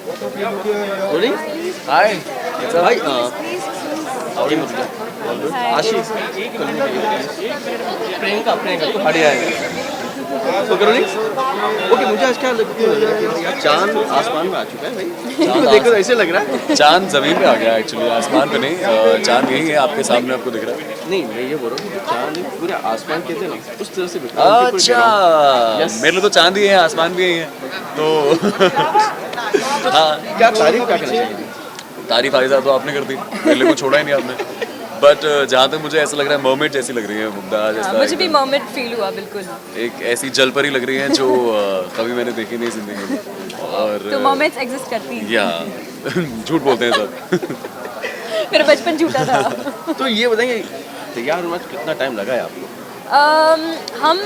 Rolling हाय भाई और आशीष प्रियंका प्रियंका बढ़िया है ओके रोलिंग ओके मुझे आज क्या लग रहा है कि यार चांद आसमान में आ चुका है भाई देखो तो ऐसे लग रहा है चांद जमीन पे आ गया एक्चुअली, आसमान पे नहीं। चांद यही है आपके सामने, आपको दिख रहा है। नहीं मैं ये बोल रहा हूँ चांद पूरे आसमान के थे ना उस तरह से अच्छा मेरे लिए तो चांद ही है, आसमान भी यही है तो हाँ क्या तारीफ क्या करना चाहिए तारीफ आयजा तो आपने कर दी, मेरे लिए को छोड़ा ही नहीं आपने। बट जहाँ तक मुझे ऐसा लग रहा है मर्मेड जैसी लग रही है मुग्धा जैसा। मुझे भी मर्मेड फील हुआ बिल्कुल। एक ऐसी जल परी लग रही है जो कभी मैंने देखी नहीं जिंदगी में। और तो मर्मेड्स एग्जिस्ट करती हैं। या झूठ बोलते हैं सब। मेरा बचपन झूठा था। तो ये बताइए तैयार होने में कितना टाइम लगा है आपको? हम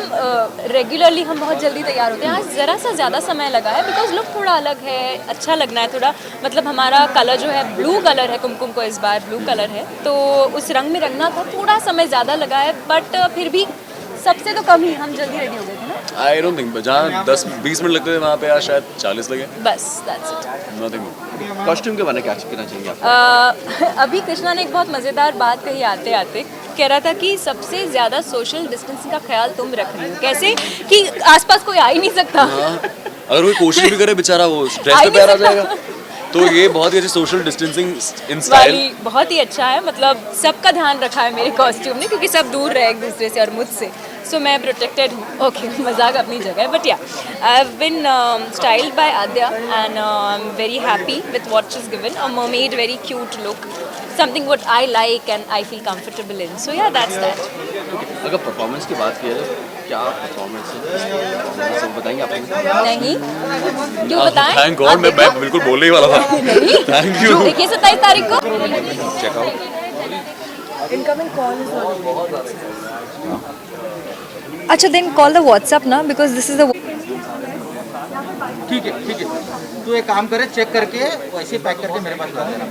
रेगुलरली हम बहुत जल्दी तैयार होते हैं। आज ज़रा सा ज़्यादा समय लगा है बिकॉज लुक थोड़ा अलग है, अच्छा लगना है थोड़ा। मतलब हमारा कलर जो है ब्लू कलर है, कुमकुम को इस बार ब्लू कलर है, तो उस रंग में रंगना था, थोड़ा समय ज़्यादा लगा है। बट फिर भी सबसे तो कम ही हम जल्दी रेडी हो गए थे ना। आई डोंट थिंक जहाँ 10-20 मिनट लगते थे वहाँ पे आज शायद 40 लगे। बस दैट्स इट। नथिंग। कॉस्ट्यूम के बारे में क्या कहना चाहिए आप? अभी कृष्णा ने एक बहुत मज़ेदार बात कही आते आते, कह रहा था कि सबसे ज़्यादा सोशल डिस्टेंसिंग का ख्याल तुम रख रही हो। कैसे कि आसपास कोई आ ही नहीं सकता। अगर कोई कोशिश भी करे बेचारा वो ड्रेस पे पैर आ जाएगा। तो ये बहुत ही अच्छी सोशल डिस्टेंसिंग इन स्टाइल बहुत ही अच्छा है। मतलब सबका ध्यान रखा है मेरे कॉस्ट्यूम ने, क्योंकि सब दूर रहे एक दूसरे से और मुझसे, सो मैं प्रोटेक्टेड हूँ। ओके मजाक अपनी जगह है, but yeah I have been styled by Aadya and I am very happy with what she is given, a mermaid very cute look, something what I like and I feel comfortable in. So yeah, that's that. अगर performance की बात की जाए तो क्या performance है सब बताएंगे आप? नहीं क्यों बताएं? थैंक गॉड मैं बिल्कुल बोलने ही वाला था। नहीं थैंक यू। देखिए 27 तारीख को check out. Incoming call is अच्छा देन कॉल द व्हाट्सएप ना, बिकॉज दिस इज द ठीक है तू एक काम करे, चेक करके वैसे पैक करके मेरे पास ला देना।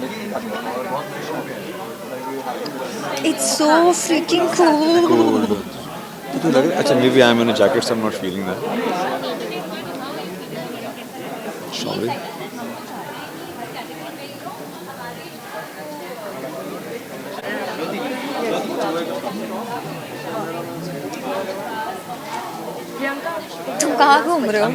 It's so freaking cool. तो लगे अच्छा maybe I am in a jacket so I am not feeling that. Sorry तुम कहाँ घूम रहे हो?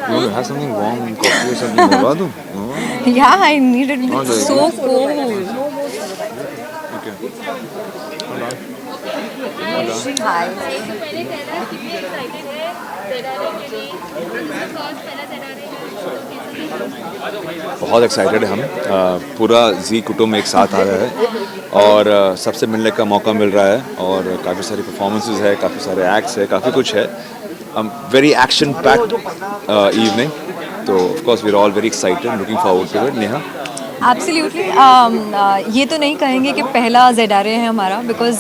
You want to have something warm, coffee or something? मंगवा दूँ? Yeah, I need it. हाँ, It's so cold. Okay. Hi. बहुत excited है हम। पूरा जी कुटुंब एक साथ आ रहा है और सबसे मिलने का मौका मिल रहा है और काफ़ी सारी परफॉर्मेंसेस है, काफ़ी सारे एक्ट्स है, काफ़ी कुछ है। वेरी एक्शन पैक्ड इवनिंग, तो of course we are all very excited, looking forward to it. Neha absolutely ये तो नहीं कहेंगे कि पहला ZRA है हमारा, बिकॉज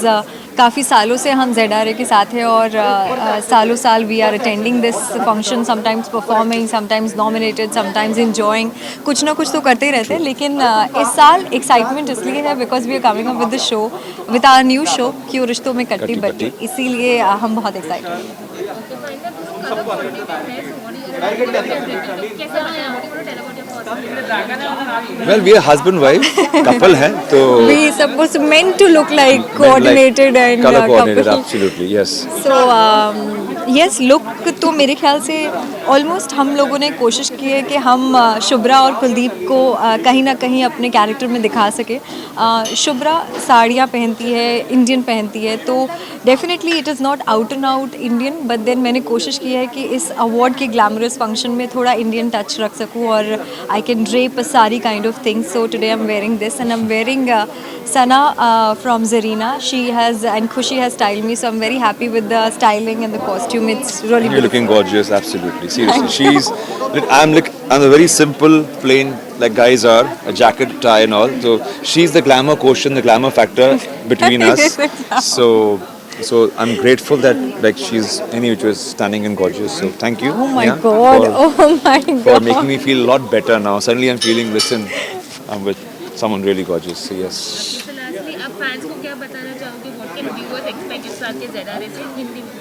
काफ़ी सालों से हम ZRA के साथ हैं और सालों साल we are attending this function, sometimes performing, sometimes nominated, sometimes enjoying, कुछ ना कुछ तो करते ही रहते हैं। लेकिन इस साल एक्साइटमेंट इसलिए है because we are coming up with the show, with our new show क्यों रिश्तों में कट्टी बट्टी, इसीलिए हम बहुत एक्साइटेड हैं। Well we are husband wife couple है, तो we supposed meant to look like coordinated and color coordinated, couple. absolutely yes. So yes, look तो मेरे ख्याल से ऑलमोस्ट हम लोगों ने कोशिश की है कि हम शुभ्रा और कुलदीप को कहीं ना कहीं अपने कैरेक्टर में दिखा सके। शुभ्रा साड़ियाँ पहनती है, इंडियन पहनती है, तो definitely it is not out and out Indian, but then मैंने कोशिश की है कि इस अवार्ड के ग्लैमरस फंक्शन में थोड़ा इंडियन टच रख सकूँ और आई कैन ड्रेप अ सारी kind of things. So today I am wearing this and I am wearing Sana from Zarina. She has and Khushi has styled me, so I'm very happy with the styling and the costume. It's really You're looking gorgeous, absolutely. Seriously, I'm a very simple, plain, like guys are, a jacket, tie and all. So she's the glamour quotient, the glamour factor between us. So I'm grateful that like she's which was stunning and gorgeous. So thank you. Oh my Neha, God! Oh my God! for making me feel a lot better now. Suddenly I'm feeling, listen, I'm with someone really gorgeous. So yes. तो lastly आप fans को क्या बताना चाहोगे you what can viewers expect इस साल के ZRA से हिंदी में?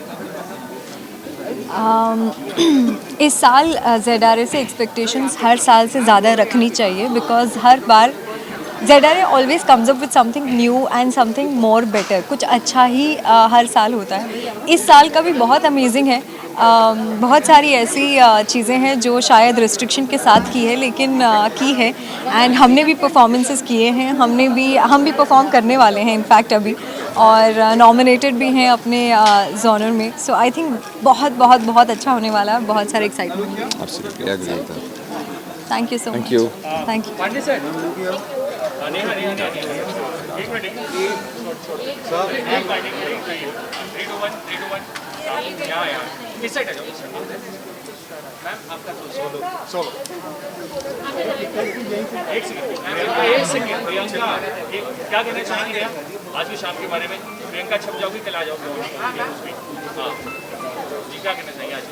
इस साल ZRA से एक्सपेक्टेशंस हर साल से ज़्यादा रखनी चाहिए because her bar ZRA always comes up with something new and something more better. कुछ अच्छा ही हर साल होता है. इस साल का भी बहुत अमेजिंग है. बहुत सारी ऐसी चीज़ें हैं जो शायद रिस्ट्रिक्शन के साथ की है लेकिन की है. एंड हमने भी परफॉर्मेंसेस किए हैं. हम भी परफॉर्म करने वाले हैं इनफैक्ट अभी, और नॉमिनेटेड भी हैं अपने जॉनर में. सो आई थिंक बहुत बहुत बहुत अच्छा होने वाला है. बहुत सारे एक्साइटमेंट है. Absolutely, I agree with that. Thank you so much. Thank you. Thank you. एक सेकंड प्रियंका, क्या कहना चाहेंगे भैया आज की शाम के बारे में? प्रियंका छप जाओगी, कल आ जाओगे? हाँ जी, क्या कहना चाहिए आज?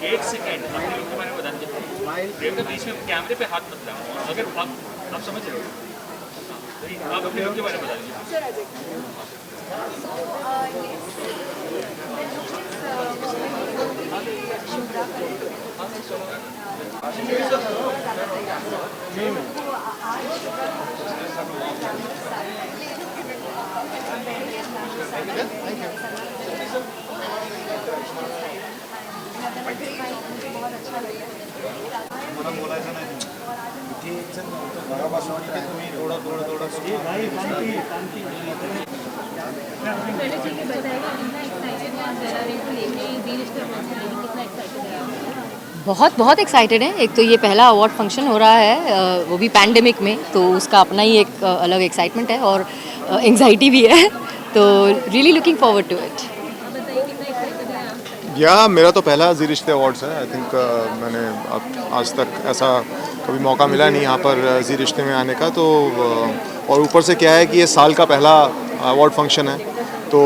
एक सेकंड, अपने लोग के बारे में बता दीजिए. प्रियंका बीच में कैमरे पे हाथ मत लगाओ, अगर आप समझ रहे हो. आप अपने लोग के बारे में बता दीजिए. पहले चीज़ बताएगा कितना एक्साइटेड है आप ZRA को लेके, ज़ी रिश्ते को लेके कितना एक्साइटेड है आप? बहुत एक्साइटेड हैं. एक तो ये पहला अवार्ड फंक्शन हो रहा है, वो भी पैंडेमिक में, तो उसका अपना ही एक अलग एक्साइटमेंट है और एंग्जाइटी भी है. तो really looking forward to it. आप बताइए कितना एक्साइटेड है आप? या मेरा तो पहला ज़ी रिश्ते अवार्ड्स है. आई थिंक मैंने आज तक ऐसा कभी मौका मिला नहीं यहाँ पर ज़ी रिश्ते में आने का. तो और ऊपर से क्या है कि ये साल का पहला अवार्ड फंक्शन है, तो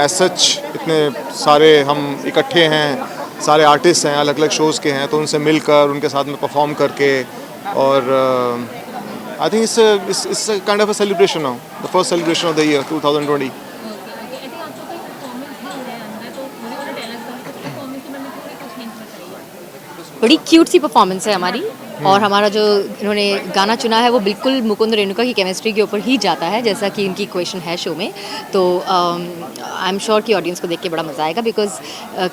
एज सच इतने सारे हम इकट्ठे हैं, सारे आर्टिस्ट हैं, अलग अलग शोज़ के हैं, तो उनसे मिलकर उनके साथ में परफॉर्म करके, और I think it's kind of a celebration now, the first celebration of the year 2020. I think आपको कोई परफॉर्मेंस भी हो रहा है अंदर, तो मुझे थोड़ा टेल अस करो परफॉर्मेंस के बारे में थोड़ी कुछ हिंट बताइए. बड़ी क्यूट सी परफॉर्मेंस है हमारी, और हमारा जो इन्होंने गाना चुना है वो बिल्कुल मुकुंद रेणुका की केमिस्ट्री के ऊपर ही जाता है, जैसा कि इनकी क्वेश्चन है शो में. तो आई एम श्योर कि ऑडियंस को देख के बड़ा मज़ा आएगा, बिकॉज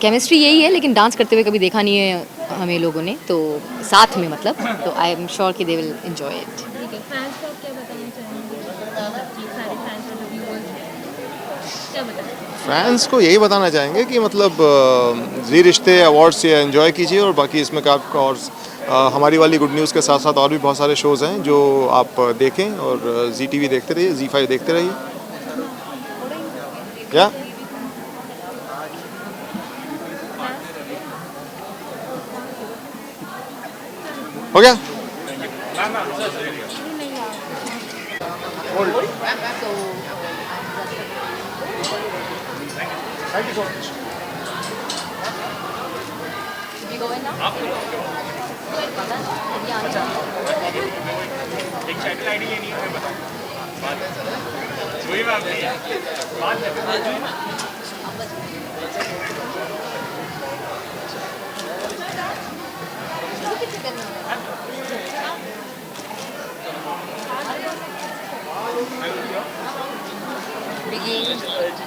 केमिस्ट्री यही है, लेकिन डांस करते हुए कभी देखा नहीं है हमें लोगों ने, तो साथ में मतलब. तो आई एम श्योर कि दे विल एंजॉय इट. ठीक है, फैंस को आप क्या बताना चाहेंगे? कि सारे फैंस जो व्यूअर्स हैं, क्या बताएं? फैंस को यही बताना चाहेंगे कि मतलब ज़ी रिश्ते अवार्ड्स ये एंजॉय कीजिए, और बाकी इसमें का आपका और हमारी वाली गुड न्यूज़ के साथ साथ और भी बहुत सारे शोज़ हैं जो आप देखें, और ZTV देखते रहिए, ZEE5 देखते रहिए. क्या हो गया? एक चैनल आईडी लेनी है, बताओ. वही बात नहीं है, बात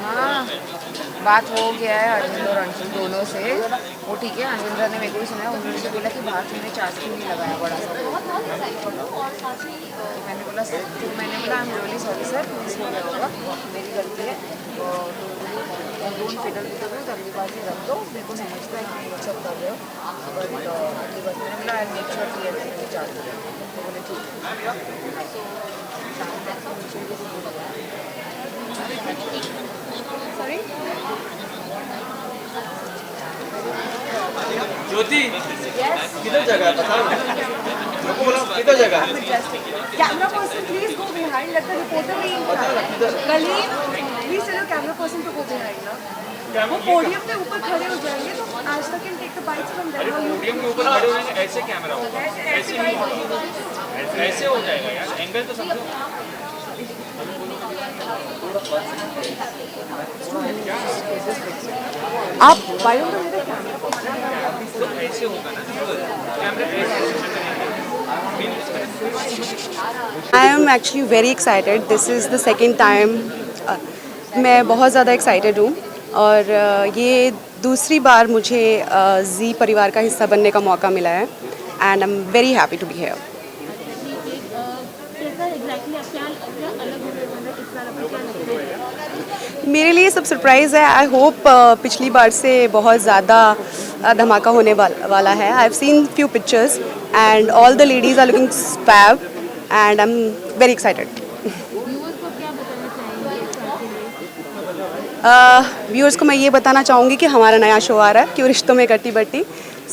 हाँ, बात हो गया है अर्जुन और अंशुल दोनों से. वो ठीक है, अंजुंद्रा ने मेरे को भी सुना है, उन्होंने बोला कि बाहर तुमने चार्ज क्यों नहीं लगाया बड़ा सा. मैंने बोला I am really sorry sir, miss हो गया होगा, मेरी गलती है. Don't fiddle with the ugly बार से रख दो, मेरे को समझता है कि ये सब कर रहे हो, बट अगली बार मैंने बोला आई मेक श्योर कि एवरीथिंग चार्ज करें. तो बोले ठीक है. ज्योति किधर जगह है पता नहीं मेरे को बोला किधर जगह है camera person please go behind, let the reporter be Kaleem, please tell camera person to go behind ना, वो पोडियम पे ऊपर खड़े हो जाएंगे तो Aaj Tak can take the bites from there. Podium के ऊपर खड़े होने ऐसे कैमरा होगा, ऐसे हो जाएगा यार, एंगल तो समझो। आप बायो में मेरे कैमरा ऐसे होगा ना camera I am actually very excited. This is the second time. मैं बहुत ज़्यादा excited हूँ और ये दूसरी बार मुझे जी परिवार का हिस्सा बनने का मौका मिला है and I'm very happy to be here. मेरे लिए सब सरप्राइज़ है. आई होप पिछली बार से बहुत ज़्यादा धमाका होने वाला है. I have seen few pictures and all the ladies are looking fab and I am very excited. Viewers को मैं ये बताना चाहूँगी कि हमारा नया शो आ रहा है क्यों रिश्तों में कट्टी बट्टी.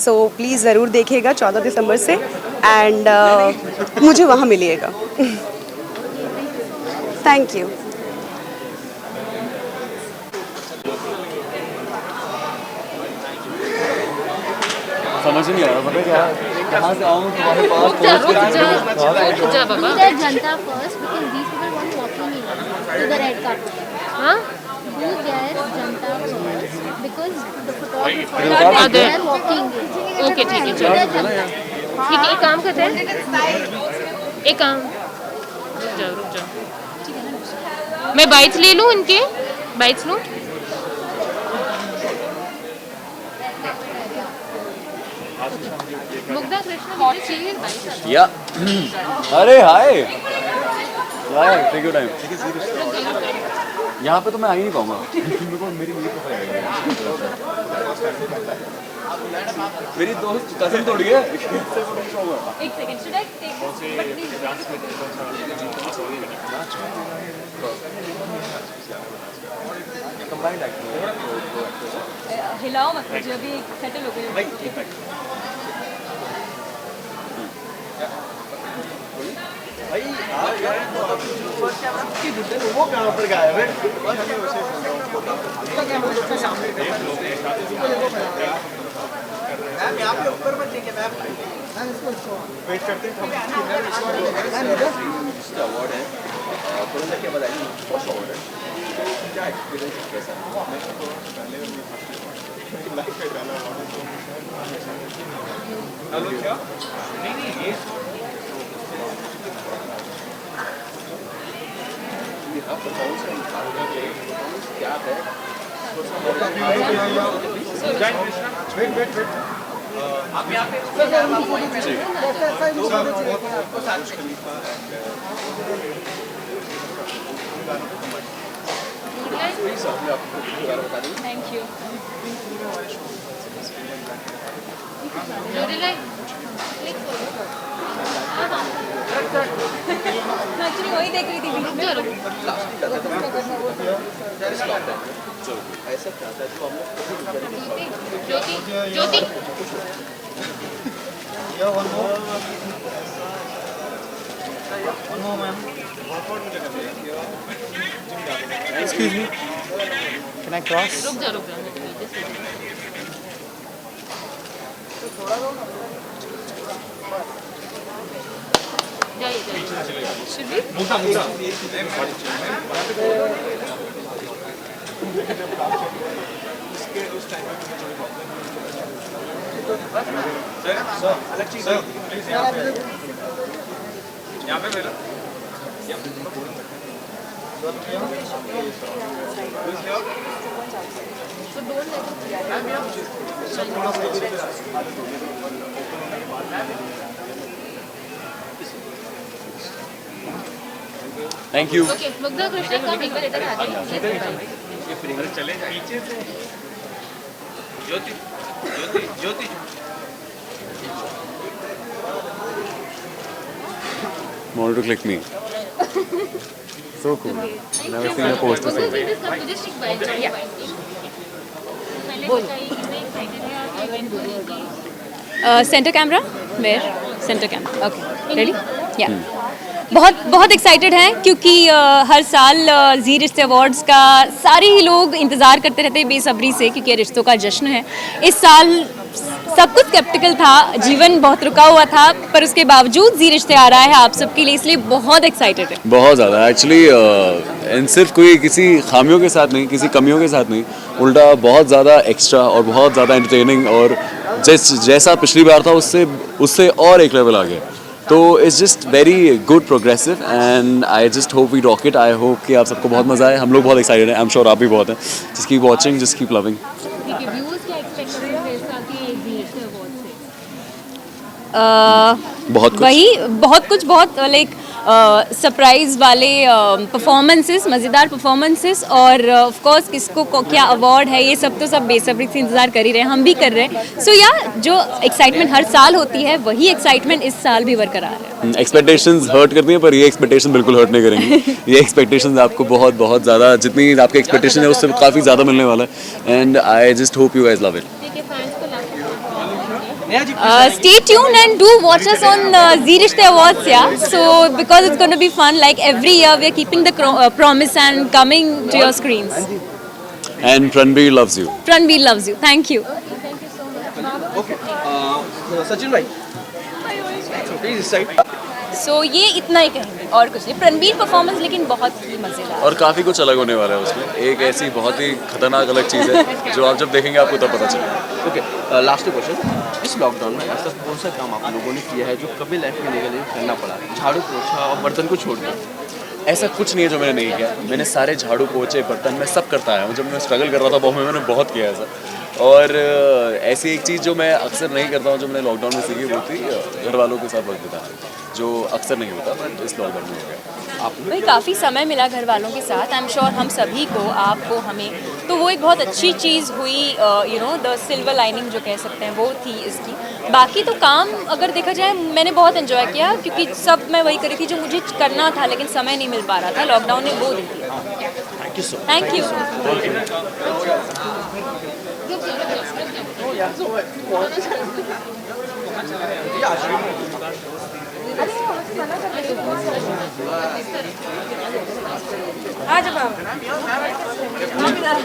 सो प्लीज़ ज़रूर देखिएगा 14 दिसंबर से एंड मुझे वहाँ मिलिएगा. Thank you. समझ नहीं आया पता क्या कहाँ से आऊँ तुम्हारे पास जनता first because these people want walking into the red carpet. हां यू गेस जनता first because the photographer they are walking. Okay ठीक है चलो ठीक है. एक काम करते हैं, एक काम रुक जाओ मैं बाइट्स ले लूँ, इनके बाइट्स लूँ. मुग्धा कृष्ण या अरे हाय यार टेक योर टाइम. यहाँ पे तो मैं आ ही नहीं पाऊंगा मेरे को मेरी मेरी दोस्त कसम तोड़ गया. एक सेकंड शुड आई हिलाओ मत मुझे, अभी सेटल हो गए. भाई वो कहाँ पर गायब है? मैम यहाँ पे ऊपर मत लेंगे मैम. वेट करते हैं अवार्ड है कोरोना के बाद फर्स्ट अवार्ड है. क्या एक्सपीरियंस कैसा नहीं ये क्या है आप यहाँ पे थैंक यू. एक्चुअली वही देख रही थी. ऐसा क्या था जो हम ज्योति ज्योति Excuse me. Can I cross? रुक जा यहाँ पे मेरा thank you. Okay Mugdha Krishna का एक बार इधर आ जाइए. चले पीछे से ज्योति ज्योति ज्योति Want to click me? So cool. Never seen a poster so big. Centre camera where centre camera okay ready या बहुत बहुत एक्साइटेड हैं क्योंकि हर साल जी रिश्ते अवार्ड्स का सारे ही लोग इंतज़ार करते रहते हैं बेसब्री से क्योंकि ये रिश्तों का जश्न है। इस साल सब कुछ स्केप्टिकल था, जीवन बहुत रुका हुआ था, पर उसके बावजूद जी रिश्ते आ रहा है आप सबके लिए, इसलिए बहुत एक्साइटेड है। बहुत ज़्यादा एक्चुअली सिर्फ कोई किसी खामियों के साथ नहीं, किसी कमियों के साथ नहीं, उल्टा बहुत ज़्यादा एक्स्ट्रा और बहुत ज़्यादा एंटरटेनिंग और जैसा पिछली बार था उससे और एक लेवल आ गया। तो it's just very good progressive and I just hope we rock it. I hope कि आप सबको बहुत मज़ा आए, हम लोग बहुत एक्साइटेड हैं, आई एम श्योर आप भी बहुत हैं। Just keep watching, just keep loving. बहुत कुछ वही बहुत कुछ बहुत लाइक सरप्राइज वाले परफॉर्मेंसेस, मज़ेदार परफॉर्मेंसेस और ऑफ कोर्स किसको क्या अवार्ड है ये सब तो सब बेसब्री से इंतज़ार कर ही रहे हैं, हम भी कर रहे हैं। सो या जो एक्साइटमेंट हर साल होती है वही एक्साइटमेंट इस साल भी बरकरार है। एक्सपेक्टेशंस हर्ट करती हैं पर ये एक्सपेक्टेशन बिल्कुल हर्ट नहीं करेंगे। ये एक्सपेक्टेशंस आपको बहुत बहुत ज़्यादा, जितनी आपकी एक्सपेक्टेशन है उससे काफ़ी ज़्यादा मिलने वाला है and I just hope you guys love it. Stay tuned and do watch us on Zee Rishte Awards, yeah. So because it's going to be fun, like every year we are keeping the promise and coming to your screens. And Pranbir loves you. Pranbir loves you. Thank you. Okay. Sachin bhai. Please decide. So ये इतना ही कहेंगे और कुछ नहीं। Ranbir performance लेकिन बहुत ही मज़ेदार और काफ़ी कुछ अलग होने वाला है उसमें। एक ऐसी बहुत ही खतरनाक अलग चीज़ है जो आप जब देखेंगे आपको तब पता चलेगा। Okay, last question. इस लॉकडाउन में ऐसा कौन सा काम आप लोगों ने किया है जो कभी लाइफ में नहीं करना पड़ा? झाड़ू पोछा और बर्तन को छोड़कर। ऐसा कुछ नहीं है जो मैंने नहीं किया। मैंने सारे झाड़ू पोछे बर्तन में सब करता आया हूँ। जब मैं स्ट्रगल कर रहा था बॉम्बे में मैंने बहुत किया ऐसा। और ऐसी एक चीज़ जो मैं अक्सर नहीं करता हूँ जो मैंने लॉकडाउन में सीखी वो थी घर वालों के साथ वक्त बिताना, जो अक्सर नहीं होता बट इस लॉकडाउन में हो गया। आपको भाई काफ़ी समय मिला घर वालों के साथ, आई एम श्योर हम सभी को, आपको, हमें, तो वो एक बहुत अच्छी चीज़ हुई। You know the silver lining जो कह सकते हैं वो थी इसकी। बाकी तो काम अगर देखा जाए मैंने बहुत एंजॉय किया क्योंकि सब मैं वही करी थी जो मुझे करना था लेकिन समय नहीं मिल पा रहा था, लॉकडाउन ने वो दी थी। Thank you. आ जाओ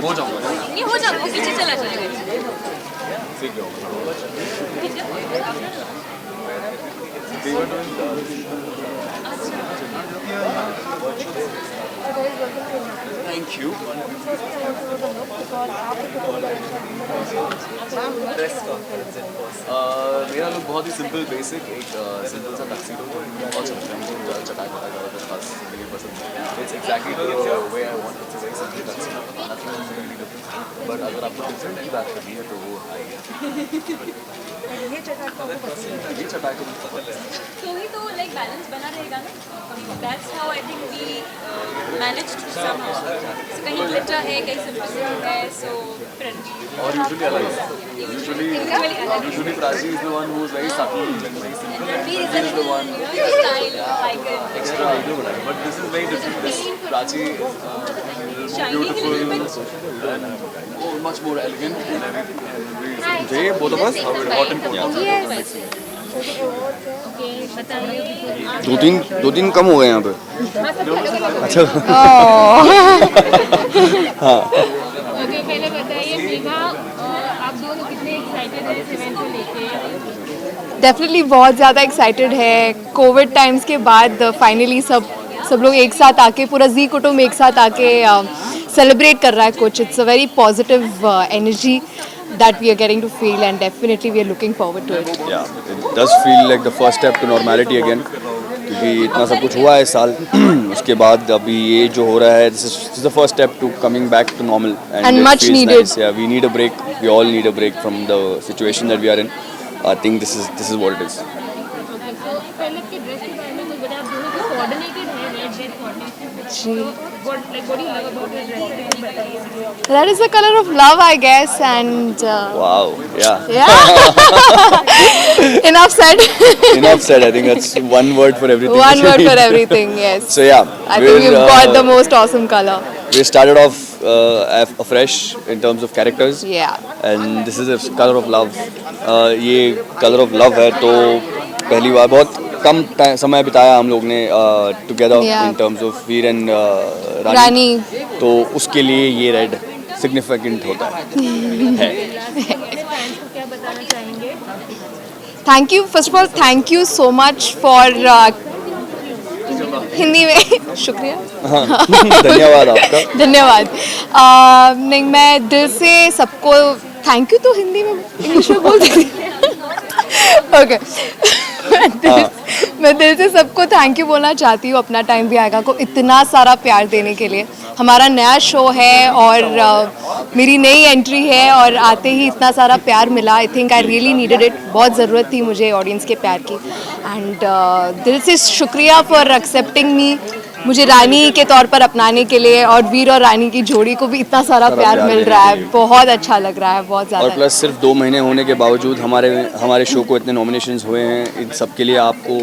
हो जाऊँगा, ये हो जाओ, वो पीछे चला जाएगा। सीख जाऊँगा। Thank you. मेरा लुक बहुत ही सिंपल बेसिक, एक सिंपल सा टक्सीडो बहुत चलता है मुझे, चटाई खास मुझे पसंद है। It's exactly the way I want, it's very simple tuxedo, nothing really different. But अगर आपको डिफरेंट की बात करनी है तो वो आएगा। ये चटाई को ये चटाई को पसंद है। तो ही तो लाइक बैलेंस बना रहेगा ना। That's how I think we managed somehow. So कहीं ग्लिटर है, कहीं सिंपल है, सो फ्रेंडली। और यूजुअली अलग, usually Prachi is the one who is very subtle and very simple, He is the one style icon. Extra idea बनाया, but this is very different. Prachi beautiful and much more elegant and everything. They both of us are important for us. Yes. दो दिन कम हो गए यहाँ पे। अच्छा हाँ। Okay, पहले बताइए मेघा, आप दोनों कितने एक्साइटेड हैं इस इवेंट को लेके? डेफिनेटली बहुत ज़्यादा एक्साइटेड है। कोविड टाइम्स के बाद फाइनली सब लोग एक साथ आके, पूरा जी कुटुंब एक साथ आके सेलिब्रेट कर रहा है कुछ। It's a very positive energy that we are getting to feel and definitely we are looking forward to it. Yeah, it does feel like the first step to normality again, क्योंकि इतना सब कुछ हुआ है इस साल। उसके बाद अभी ये जो हो रहा है, this is the first step to coming back to normal and much needed. Nice. Yeah, we need a break. We all need a break from the situation that we are in. I think this is what it is. पहले के dress के बारे में कुछ बताइए, आप दोनों को कोऑर्डिनेटेड है, रेड रेड कोऑर्डिनेटेड। जी। What do you love about your dress? That is the color of love, I guess, and Wow, yeah. yeah. Enough said. Enough said. I think that's one word for everything. One word for everything. Yes. So yeah, I think you've got the most awesome color. We started off afresh in terms of characters. Yeah. And this is a color of love. ये color of love है तो पहली बार बहुत कम समय बिताया हम लोग ने together Yeah. in terms of Veer and रानी. तो उसके लिए ये रेड सिग्निफिकेंट होता है Thank you. First of all, thank you so much for Hindi में शुक्रिया. धन्यवाद आपका. धन्यवाद. नहीं, मैं दिल से सबको थैंक यू तो हिंदी में इंग्लिश में बोल देती ओके. मैं दिल से सबको थैंक यू बोलना चाहती हूँ. अपना टाइम भी आएगा को इतना सारा प्यार देने के लिए. हमारा नया शो है और मेरी नई एंट्री है और आते ही इतना सारा प्यार मिला. I think I really needed it. बहुत ज़रूरत थी मुझे ऑडियंस के प्यार की. एंड दिल से शुक्रिया फॉर एक्सेप्टिंग मी. मुझे रानी के तौर पर अपनाने के लिए और वीर और रानी की जोड़ी को भी इतना सारा प्यार मिल रहा है. बहुत अच्छा लग रहा है. बहुत ज़्यादा. और प्लस सिर्फ 2 महीने होने के बावजूद हमारे शो को इतने नॉमिनेशंस हुए हैं. इन सब के लिए आपको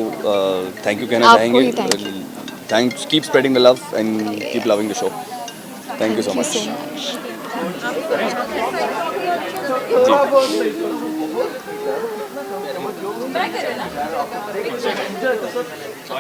थैंक यू कहना चाहेंगे. Thanks. Keep spreading the love and keep loving the show. Thank you so much.